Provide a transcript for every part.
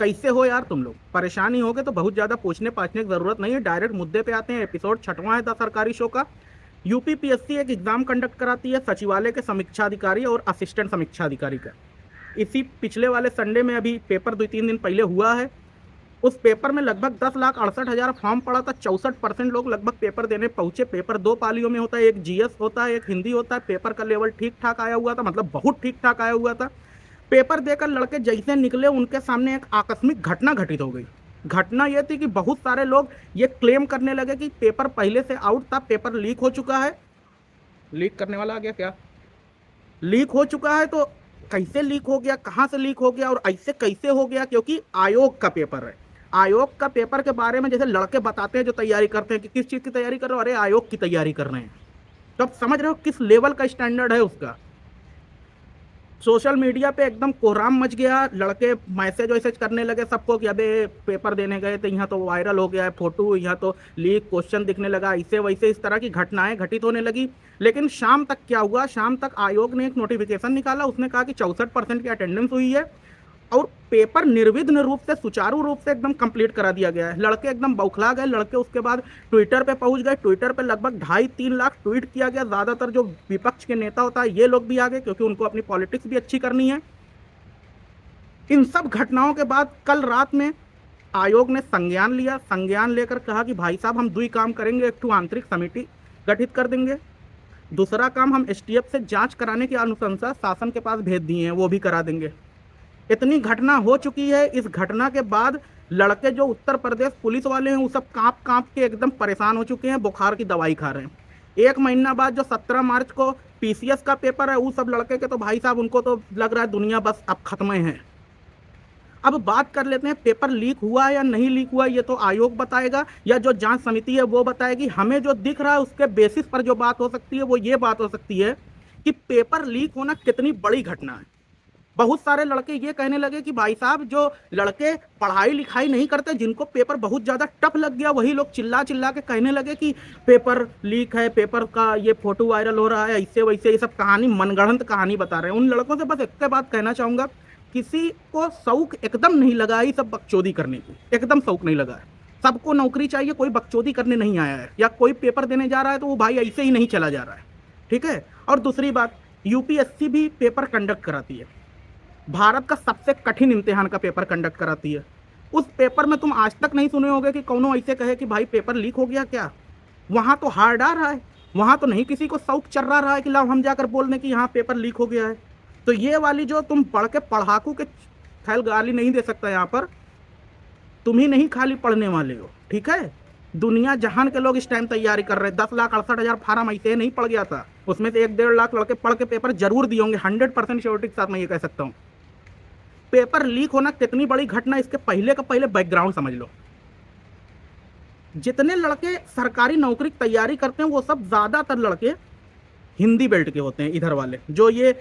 कैसे हो यार तुम लोग? परेशानी होगे तो बहुत ज्यादा पूछने पाछने की जरूरत नहीं है, डायरेक्ट मुद्दे पे आते हैं। एपिसोड 6वां है द सरकारी शो का। यूपीपीएससी एक एग्जाम कंडक्ट कराती है सचिवालय के समीक्षा अधिकारी और असिस्टेंट समीक्षा अधिकारी का। इसी पिछले वाले संडे में अभी पेपर 2-3 दिन पहले हुआ है। उस पेपर में लगभग 10,68,000 फॉर्म पड़ा था। 64% लोग लगभग पेपर देने पहुंचे। पेपर 2 पालियों में होता है, एक जीएस होता है, एक हिंदी होता है। पेपर का लेवल ठीक ठाक आया हुआ था, मतलब बहुत ठीक ठाक आया हुआ था। पेपर देकर लड़के जैसे निकले, उनके सामने एक आकस्मिक घटना घटित हो गई। घटना यह थी कि बहुत सारे लोग ये क्लेम करने लगे कि पेपर पहले से आउट था, पेपर लीक हो चुका है। लीक करने वाला आ गया क्या? लीक हो चुका है तो कैसे लीक हो गया, कहां से लीक हो गया और ऐसे कैसे हो गया? क्योंकि आयोग का पेपर है। आयोग का पेपर के बारे में जैसे लड़के बताते हैं जो तैयारी करते हैं कि किस चीज की तैयारी कर रहे हो, अरे आयोग की तैयारी कर रहे हैं। तो आप समझ रहे हो किस लेवल का स्टैंडर्ड है उसका। सोशल मीडिया पे एकदम कोहराम मच गया। लड़के मैसेज वैसेज करने लगे सबको कि अबे पेपर देने गए थे, यहाँ तो वायरल हो गया है फोटो, यहाँ तो लीक क्वेश्चन दिखने लगा, ऐसे वैसे इस तरह की घटनाएं घटित होने लगी। लेकिन शाम तक क्या हुआ, शाम तक आयोग ने एक नोटिफिकेशन निकाला। उसने कहा कि 64% की अटेंडेंस हुई है और पेपर निर्विघ्न रूप से, सुचारू रूप से एकदम कंप्लीट करा दिया गया है। लड़के एकदम बौखला गए। लड़के उसके बाद ट्विटर पे पहुंच गए। ट्विटर पे लगभग 2.5-3 लाख ट्वीट किया गया। ज़्यादातर जो विपक्ष के नेता होता है ये लोग भी आ गए, क्योंकि उनको अपनी पॉलिटिक्स भी अच्छी करनी है। इन सब घटनाओं के बाद कल रात में आयोग ने संज्ञान लिया। संज्ञान लेकर कहा कि भाई साहब, हम दो ही काम करेंगे। एक तो आंतरिक समिति गठित कर देंगे, दूसरा काम हम एसटीएफ से जांच कराने की अनुशंसा शासन के पास भेज दिए हैं, वो भी करा देंगे। इतनी घटना हो चुकी है। इस घटना के बाद लड़के जो उत्तर प्रदेश पुलिस वाले हैं वो सब कांप कांप के एकदम परेशान हो चुके हैं, बुखार की दवाई खा रहे हैं। एक महीना बाद जो 17 मार्च को पीसीएस का पेपर है, वो सब लड़के के तो भाई साहब उनको तो लग रहा है दुनिया बस अब खत्म है। अब बात कर लेते हैं, पेपर लीक हुआ या नहीं लीक हुआ ये तो आयोग बताएगा, या जो जांच समिति है वो बताएगी। हमें जो दिख रहा है उसके बेसिस पर जो बात हो सकती है वो ये बात हो सकती है कि पेपर लीक होना कितनी बड़ी घटना है। बहुत सारे लड़के ये कहने लगे कि भाई साहब, जो लड़के पढ़ाई लिखाई नहीं करते, जिनको पेपर बहुत ज़्यादा टफ लग गया, वही लोग चिल्ला चिल्ला के कहने लगे कि पेपर लीक है, पेपर का ये फोटो वायरल हो रहा है, ऐसे वैसे ये सब कहानी, मनगढ़ंत कहानी बता रहे हैं। उन लड़कों से बस एक बात कहना चाहूँगा, किसी को शौक एकदम नहीं लगा है सब बकचोदी करने की, एकदम शौक नहीं लगा है। सबको नौकरी चाहिए, कोई बकचोदी करने नहीं आया है, या कोई पेपर देने जा रहा है तो वो भाई ऐसे ही नहीं चला जा रहा है। ठीक है। और दूसरी बात, यूपीएससी भी पेपर कंडक्ट कराती है। भारत का सबसे कठिन इम्तिहान का पेपर कंडक्ट कराती है। उस पेपर में तुम आज तक नहीं सुने होगे कि कौनो ऐसे कहे कि भाई पेपर लीक हो गया क्या। वहां तो हार्ड आ रहा है, वहां तो नहीं किसी को शौक चर्रा रहा है कि लाओ हम जाकर बोल दें कि यहाँ पेपर लीक हो गया है। तो ये वाली जो तुम पढ़ के पढ़ाकू के, खैर गाली नहीं दे सकता यहाँ पर, तुम ही नहीं खाली पढ़ने वाले हो। ठीक है। दुनिया जहान के लोग इस टाइम तैयारी कर रहे हैं। 10,68,000 फार्म ऐसे नहीं पड़ गया था, उसमें से 1-1.5 लाख लड़के पढ़ के पेपर जरूर दिए होंगे। 100% श्योरिटी के साथ मैं ये कह सकता हूँ। पेपर लीक होना कितनी बड़ी घटना, इसके पहले का पहले बैकग्राउंड समझ लो। जितने लड़के सरकारी नौकरी की तैयारी करते हैं वो सब ज्यादातर लड़के हिंदी बेल्ट के होते हैं। इधर वाले जो ये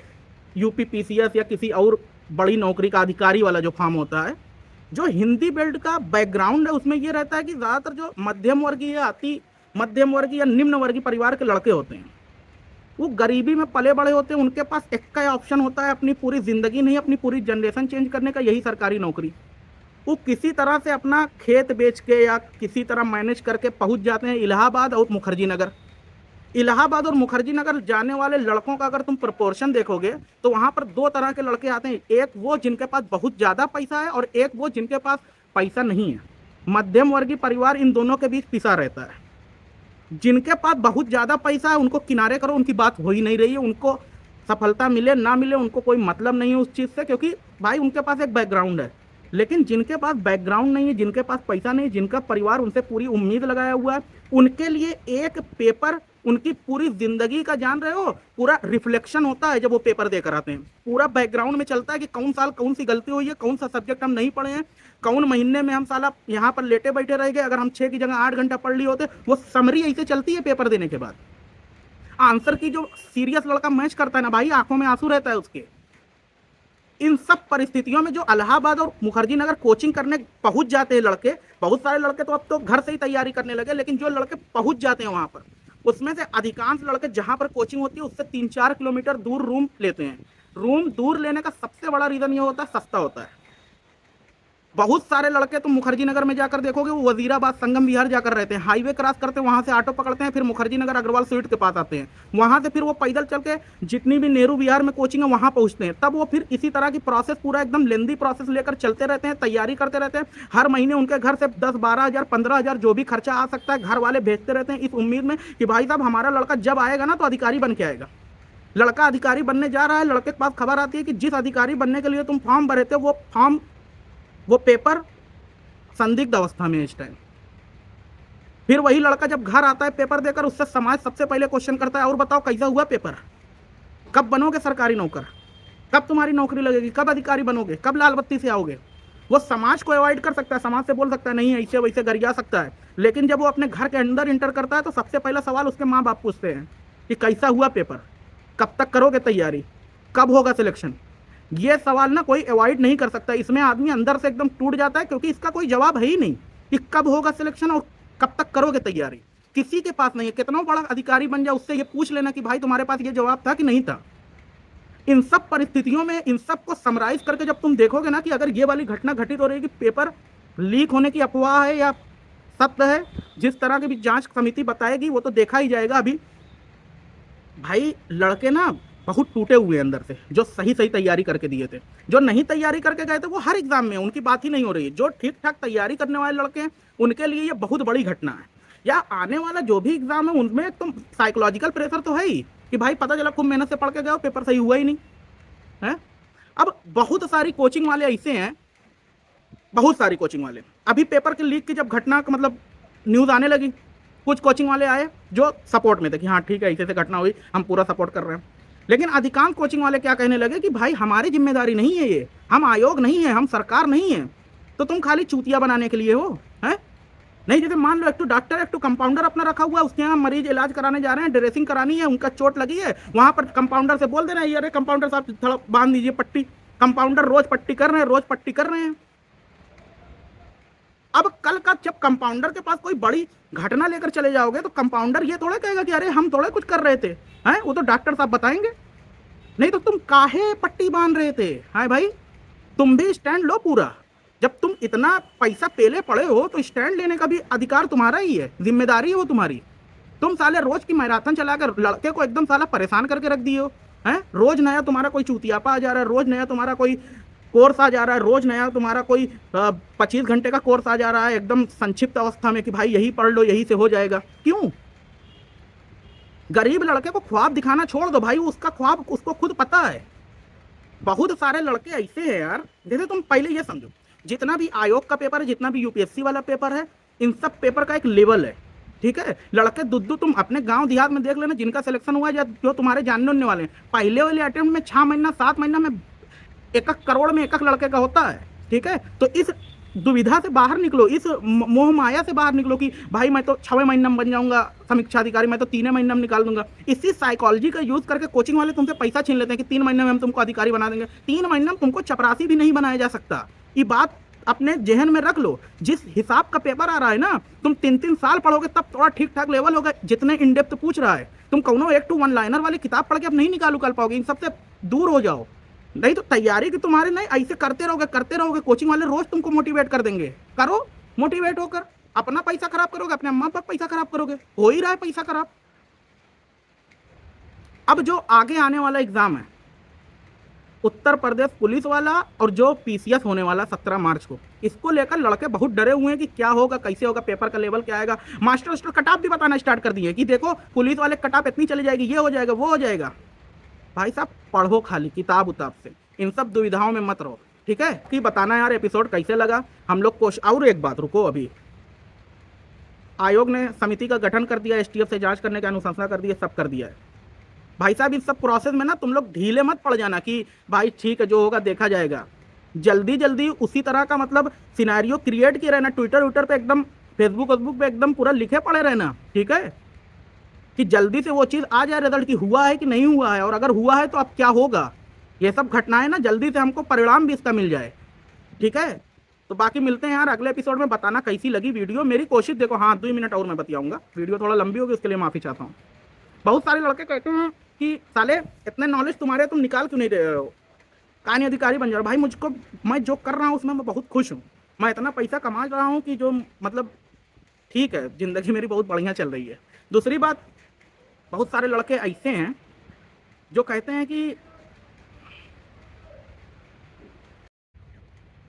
यूपी पीसीएस या किसी और बड़ी नौकरी का अधिकारी वाला जो फॉर्म होता है, जो हिंदी बेल्ट का बैकग्राउंड है, उसमें ये रहता है कि ज्यादातर जो मध्यम वर्गीय या अति मध्यम वर्गीय या निम्न वर्गीय परिवार के लड़के होते हैं, वो गरीबी में पले बड़े होते हैं। उनके पास एक का ऑप्शन होता है अपनी पूरी जिंदगी नहीं, अपनी पूरी जनरेशन चेंज करने का, यही सरकारी नौकरी। वो किसी तरह से अपना खेत बेच के या किसी तरह मैनेज करके पहुंच जाते हैं इलाहाबाद और मुखर्जी नगर। इलाहाबाद और मुखर्जी नगर जाने वाले लड़कों का अगर तुम प्रोपोर्शन देखोगे तो वहां पर दो तरह के लड़के आते हैं। एक वो जिनके पास बहुत ज्यादा पैसा है और एक वो जिनके पास पैसा नहीं है। मध्यम वर्गीय परिवार इन दोनों के बीच पिसा रहता है। जिनके पास बहुत ज्यादा पैसा है उनको किनारे करो, उनकी बात हो ही नहीं रही है। उनको सफलता मिले ना मिले उनको कोई मतलब नहीं है उस चीज से, क्योंकि भाई उनके पास एक बैकग्राउंड है। लेकिन जिनके पास बैकग्राउंड नहीं है, जिनके पास पैसा नहीं, जिनका परिवार उनसे पूरी उम्मीद लगाया हुआ है, उनके लिए एक पेपर उनकी पूरी जिंदगी का, जान रहे हो, पूरा रिफ्लेक्शन होता है जब वो पेपर देकर आते हैं। पूरा बैकग्राउंड में चलता है कि कौन साल कौन सी गलती हुई है, कौन सा सब्जेक्ट हम नहीं पढ़े हैं, कौन महीने में हम साला यहाँ पर लेटे बैठे रह गए, अगर हम 6 की जगह 8 घंटा पढ़ लिए होते। वो समरी ऐसे चलती है पेपर देने के बाद। आंसर की जो सीरियस लड़का मैच करता है ना भाई, आंखों में आंसू रहता है उसके। इन सब परिस्थितियों में जो इलाहाबाद और मुखर्जी नगर कोचिंग करने पहुंच जाते हैं लड़के, बहुत सारे लड़के तो अब तो घर से ही तैयारी करने लगे, लेकिन जो लड़के पहुंच जाते हैं वहां पर, उसमें से अधिकांश लड़के जहां पर कोचिंग होती है उससे 3-4 किलोमीटर दूर रूम लेते हैं। रूम दूर लेने का सबसे बड़ा रीजन ये होता है, सस्ता होता है। बहुत सारे लड़के तुम मुखर्जी नगर में जाकर देखोगे, वो वजीराबाद संगम विहार जाकर रहते हैं, हाईवे क्रॉस करते हैं, वहां से ऑटो पकड़ते हैं, फिर मुखर्जी नगर अग्रवाल स्वीट के पास आते हैं, वहां से फिर वो पैदल चल के जितनी भी नेहरू विहार में कोचिंग है वहां पहुंचते हैं। तब वो फिर इसी तरह की प्रोसेस, पूरा एकदम लेंदी प्रोसेस लेकर चलते रहते हैं, तैयारी करते रहते हैं। हर महीने उनके घर से 10-12 हज़ार 15 हज़ार जो भी खर्चा आ सकता है घर वाले भेजते रहते हैं, इस उम्मीद में कि भाई साहब हमारा लड़का जब आएगा ना तो अधिकारी बन के आएगा। लड़का अधिकारी बनने जा रहा है, लड़के के पास खबर आती है कि जिस अधिकारी बनने के लिए तुम फॉर्म भरे थे वो पेपर संदिग्ध अवस्था में इस टाइम। फिर वही लड़का जब घर आता है पेपर देकर, उससे समाज सबसे पहले क्वेश्चन करता है, और बताओ कैसा हुआ पेपर, कब बनोगे सरकारी नौकर, कब तुम्हारी नौकरी लगेगी, कब अधिकारी बनोगे, कब लाल बत्ती से आओगे। वो समाज को अवॉइड कर सकता है, समाज से बोल सकता है नहीं ऐसे वैसे गरिया सकता है, लेकिन जब वो अपने घर के अंदर इंटर करता है तो सबसे पहला सवाल उसके माँ बाप पूछते हैं कि कैसा हुआ पेपर, कब तक करोगे तैयारी, कब होगा सिलेक्शन। ये सवाल ना कोई अवॉइड नहीं कर सकता, इसमें आदमी अंदर से एकदम टूट जाता है, क्योंकि इसका कोई जवाब है ही नहीं कि कब होगा सिलेक्शन और कब तक करोगे तैयारी। किसी के पास नहीं है, कितना बड़ा अधिकारी बन जाए उससे ये पूछ लेना कि भाई तुम्हारे पास ये जवाब था कि नहीं था। इन सब परिस्थितियों में इन सब को समराइज करके जब तुम देखोगे ना कि अगर ये वाली घटना घटित हो रही है कि पेपर लीक होने की अफवाह है या सत्य है, जिस तरह की भी जांच समिति बताएगी वो तो देखा ही जाएगा। अभी भाई लड़के ना बहुत टूटे हुए हैं अंदर से, जो सही सही तैयारी करके दिए थे। जो नहीं तैयारी करके गए थे वो हर एग्जाम में, उनकी बात ही नहीं हो रही है। जो ठीक ठाक तैयारी करने वाले लड़के हैं उनके लिए ये बहुत बड़ी घटना है। या आने वाला जो भी एग्जाम है उनमें एक तो साइकोलॉजिकल प्रेशर तो है ही कि भाई पता चला खूब मेहनत से पढ़ के गए, पेपर सही हुआ ही नहीं है। अब बहुत सारी कोचिंग वाले ऐसे हैं, बहुत सारी कोचिंग वाले, अभी पेपर के लीक की जब घटना का मतलब न्यूज़ आने लगी, कुछ कोचिंग वाले आए जो सपोर्ट में थे कि हाँ ठीक है ऐसे से घटना हुई, हम पूरा सपोर्ट कर रहे हैं। लेकिन अधिकांश कोचिंग वाले क्या कहने लगे कि भाई हमारी जिम्मेदारी नहीं है ये, हम आयोग नहीं है, हम सरकार नहीं है, तो तुम खाली चूतिया बनाने के लिए हो हैं। नहीं, जैसे मान लो एक तो डॉक्टर एक तो कंपाउंडर अपना रखा हुआ है, उसके यहाँ मरीज इलाज कराने जा रहे हैं, ड्रेसिंग करानी है, उनका चोट लगी है, वहां पर कंपाउंडर से बोल देना अरे कंपाउंडर साहब थोड़ा बांध दीजिए पट्टी। कंपाउंडर रोज पट्टी कर रहे हैं, रोज पट्टी कर रहे हैं। अब कल का जब कंपाउंडर के पास कोई बड़ी घटना लेकर चले जाओगे तो कंपाउंडर ये थोड़ा कहेगा कि अरे हम थोड़े कुछ कर रहे थे हैं, वो तो डॉक्टर साहब बताएंगे। नहीं तो तुम काहे पट्टी बांध रहे थे, हाँ भाई तुम भी स्टैंड लो पूरा। जब तुम इतना पैसा पेले पड़े हो तो स्टैंड लेने का भी अधिकार तुम्हारा ही है, जिम्मेदारी है वो तुम्हारी। तुम साले रोज की मैराथन चलाकर लड़के को एकदम साला परेशान करके रख दिए हो हैं। रोज नया तुम्हारा कोई चूतियापा आ जा रहा है, रोज नया तुम्हारा कोई कोर्स आ जा रहा है, रोज नया तुम्हारा कोई 25 घंटे का कोर्स आ जा रहा है एकदम संक्षिप्त अवस्था में कि भाई यही पढ़ लो यही से हो जाएगा। क्यों? गरीब लड़के को ख्वाब दिखाना छोड़ दो भाई, उसका ख्वाब उसको खुद पता है। बहुत सारे लड़के ऐसे हैं यार, जैसे तुम पहले ये समझो जितना भी आयोग का पेपर है, जितना भी यूपीएससी वाला पेपर है, इन सब पेपर का एक लेवल है, ठीक है। लड़के दुद्दू तुम अपने गांव देहात में देख लेना, जिनका सिलेक्शन हुआ है जो तुम्हारे जानने उनने वाले हैं, पहले वाले अटेम्प्ट में 6 महीना 7 महीना में 1 करोड़ में 1 लड़के का होता है, ठीक है। तो इस दुविधा से बाहर निकलो, इस मोह माया से बाहर निकलो कि भाई मैं तो 6वें महीने में बन जाऊंगा समीक्षा अधिकारी, मैं तो 3 महीने में निकाल दूंगा। इसी साइकोलॉजी का यूज करके कोचिंग वाले तुमसे पैसा छीन लेते हैं कि 3 महीने में हम तुमको अधिकारी बना देंगे। 3 महीने में तुमको चपरासी भी नहीं बनाया जा सकता। ये बात अपने जहन में रख लो। जिस हिसाब का पेपर आ रहा है ना, तुम 3-3 साल पढ़ोगे तब थोड़ा ठीक ठाक लेवल होगा। जितने इन डेप्थ पूछ रहा है, तुम कौनो 1 to 1 लाइनर वाली किताब पढ़ के अब नहीं निकाल पाओगे। इन सबसे दूर हो जाओ, नहीं तो तैयारी की तुम्हारे नहीं ऐसे करते रहोगे। कोचिंग वाले रोज तुमको मोटिवेट कर देंगे, करो मोटिवेट होकर, अपना पैसा खराब करोगे, अपने अम्मा बाप पैसा खराब करोगे, हो ही रहा है पैसा खराब। अब जो आगे आने वाला एग्जाम है उत्तर प्रदेश पुलिस वाला और जो पीसीएस होने वाला 17 मार्च को, इसको लेकर लड़के बहुत डरे हुए हैं कि क्या होगा, कैसे होगा, पेपर का लेवल क्या आएगा। मास्टर कट ऑफ भी बताना स्टार्ट कर दिए कि देखो पुलिस वाले कट ऑफ इतनी चली जाएगी, ये हो जाएगा वो हो जाएगा। भाई साहब पढ़ो खाली किताब उताब से, इन सब दुविधाओं में मत रहो, ठीक है। कि बताना यार एपिसोड कैसे लगा हम लोग को। और एक बात रुको, अभी आयोग ने समिति का गठन कर दिया, एसटीएफ से जांच करने की अनुशंसा कर दी है, सब कर दिया है। भाई साहब इस सब प्रोसेस में ना तुम लोग ढीले मत पड़ जाना कि भाई ठीक है जो होगा देखा जाएगा। जल्दी जल्दी उसी तरह का मतलब सिनेरियो क्रिएट किए रहना, ट्विटर पे एकदम, फेसबुक पे एकदम पूरा लिखे पड़े रहना, ठीक है, कि जल्दी से वो चीज़ आ जाए रिजल्ट की हुआ है कि नहीं हुआ है, और अगर हुआ है तो अब क्या होगा। ये सब घटनाएं ना जल्दी से हमको परिणाम भी इसका मिल जाए, ठीक है। तो बाकी मिलते हैं यार अगले एपिसोड में। बताना कैसी लगी वीडियो, मेरी कोशिश देखो। हाँ 2 मिनट और मैं बताऊंगा, वीडियो थोड़ा लंबी होगी उसके लिए माफ़ी चाहता हूँ। बहुत सारे लड़के कहते हैं कि साले इतने नॉलेज तुम्हारे, तुम निकाल क्यों नहीं रहे हो, कहानी अधिकारी बन जाओ। भाई मुझको, मैं जो कर रहा हूँ उसमें मैं बहुत खुश हूँ, मैं इतना पैसा कमा रहा हूँ कि जो मतलब ठीक है, ज़िंदगी मेरी बहुत बढ़िया चल रही है। दूसरी बात, बहुत सारे लड़के ऐसे हैं जो कहते हैं कि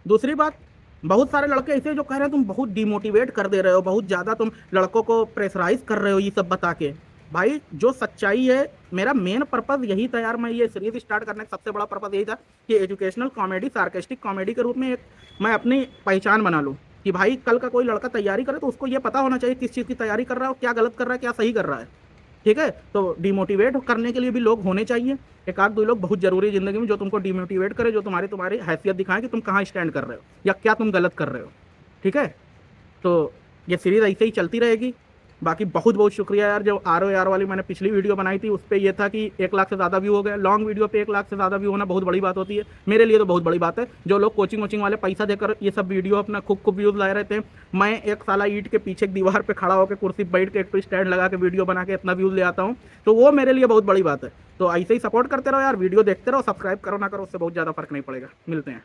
दूसरी बात, बहुत सारे लड़के ऐसे जो कह रहे हैं तुम बहुत डिमोटिवेट कर दे रहे हो, बहुत ज़्यादा तुम लड़कों को प्रेशराइज कर रहे हो ये सब बता के। भाई जो सच्चाई है, मेरा मेन पर्पज़ यही था यार, मैं ये सीरीज स्टार्ट करने का सबसे बड़ा पर्पज़ यही था कि एजुकेशनल कॉमेडी, सार्केस्टिक कॉमेडी के रूप में एक मैं अपनी पहचान बना लूँ कि भाई कल का कोई लड़का तैयारी करे तो उसको ये पता होना चाहिए किस चीज़ की तैयारी कर रहा है, क्या गलत कर रहा है, क्या सही कर रहा है। ठीक है, तो डिमोटिवेट करने के लिए भी लोग होने चाहिए, एक आध दो लोग बहुत ज़रूरी है ज़िंदगी में, जो तुमको डिमोटिवेट करे, जो तुम्हारी तुम्हारी हैसियत दिखाएं कि तुम कहाँ स्टैंड कर रहे हो या क्या तुम गलत कर रहे हो। ठीक है, तो ये सीरीज़ ऐसे ही चलती रहेगी। बाकी बहुत बहुत शुक्रिया यार, जो ROAR वाली मैंने पिछली वीडियो बनाई थी उस पर ये था कि 1 लाख से ज़्यादा व्यू हो गए। लॉन्ग वीडियो पे 1 लाख से ज़्यादा व्यू होना बहुत बड़ी बात होती है, मेरे लिए तो बहुत बड़ी बात है। जो लोग कोचिंग वोचिंग वाले पैसा देकर ये सब वीडियो अपना खूब व्यूज़ लाए रहते हैं, मैं एक साला ईंट के पीछे एक दीवार पर खड़ा होकर कुर्सी पर बैठ के एक स्टैंड लगा के वीडियो बना के इतना व्यूज़ ले आता हूँ, तो वो मेरे लिए बहुत बड़ी बात है। तो ऐसे ही सपोर्ट करते रहो यार, वीडियो देखते रहो, सब्सक्राइब करो ना करो उससे बहुत ज़्यादा फर्क नहीं पड़ेगा। मिलते हैं।